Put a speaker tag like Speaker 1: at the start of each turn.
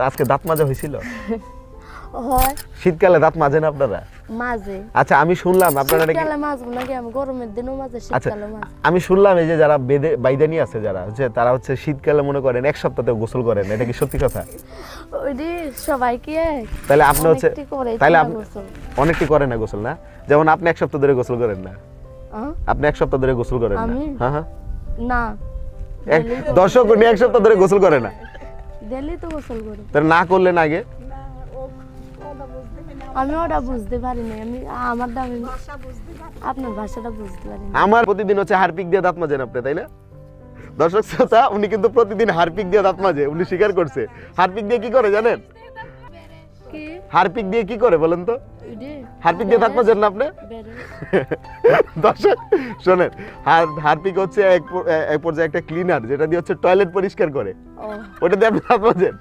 Speaker 1: আজকে দাঁত মাজা হয়েছিল?
Speaker 2: হয়
Speaker 1: শীতকালে দাঁত মাজেন আপনারা?
Speaker 2: মাঝে।
Speaker 1: আচ্ছা আমি শুনলাম আপনারা নাকি
Speaker 2: শীতকালে মাজবো নাকি, আমি গরমের দিনও মাঝে,
Speaker 1: আচ্ছা
Speaker 2: শীতকালে মাঝে।
Speaker 1: আমি শুনলাম এই যে যারা বাইদানি আছে যারা হচ্ছে তারা হচ্ছে শীতকালে মনে করেন এক সপ্তাহে গোসল করেন, এটা কি সত্যি কথা?
Speaker 2: ওইটি সবাই কি
Speaker 1: তাহলে আপনি হচ্ছে
Speaker 2: অনেকটি করে,
Speaker 1: তাহলে
Speaker 2: এটা
Speaker 1: আপনি
Speaker 2: গোসল।
Speaker 1: অনেকটি করেন না গোসল না? যেমন আপনি এক সপ্তাহ ধরে গোসল করেন না, আপনি এক সপ্তাহ ধরে গোসল করেন না?
Speaker 2: আমি?
Speaker 1: হ্যাঁ হ্যাঁ
Speaker 2: না,
Speaker 1: দর্শক উনি এক সপ্তাহ ধরে গোসল করে না,
Speaker 2: ডেলি তো গোসল করি।
Speaker 1: তাহলে না করলেন আগে?
Speaker 2: আমি ওটা বুঝতে পারি না, আমি আমার দামি আপনার ভাষাটা বুঝতে পারি না।
Speaker 1: আমার প্রতিদিন হচ্ছে হারপিক দিয়ে দাঁত মাজেন আপনি, তাই না? দর্শক শ্রোতা, উনি কিন্তু প্রতিদিন হারপিক দিয়ে দাঁত মাজে, উনি স্বীকার করছে। হারপিক দিয়ে কি করে জানেন?
Speaker 2: কি
Speaker 1: হারপিক দিয়ে কি করে বলেন তো?
Speaker 2: ওইটি
Speaker 1: হারপিক দিয়ে দাঁত মাজেন না আপনি?
Speaker 2: বেরে
Speaker 1: দর্শক শোনেন, হারপিক হচ্ছে এক পর্যায়ে একটা ক্লিনার যেটা দিয়ে হচ্ছে টয়লেট পরিষ্কার করে,
Speaker 2: ও
Speaker 1: ওটা দিয়ে আপনি দাঁত মাজেন।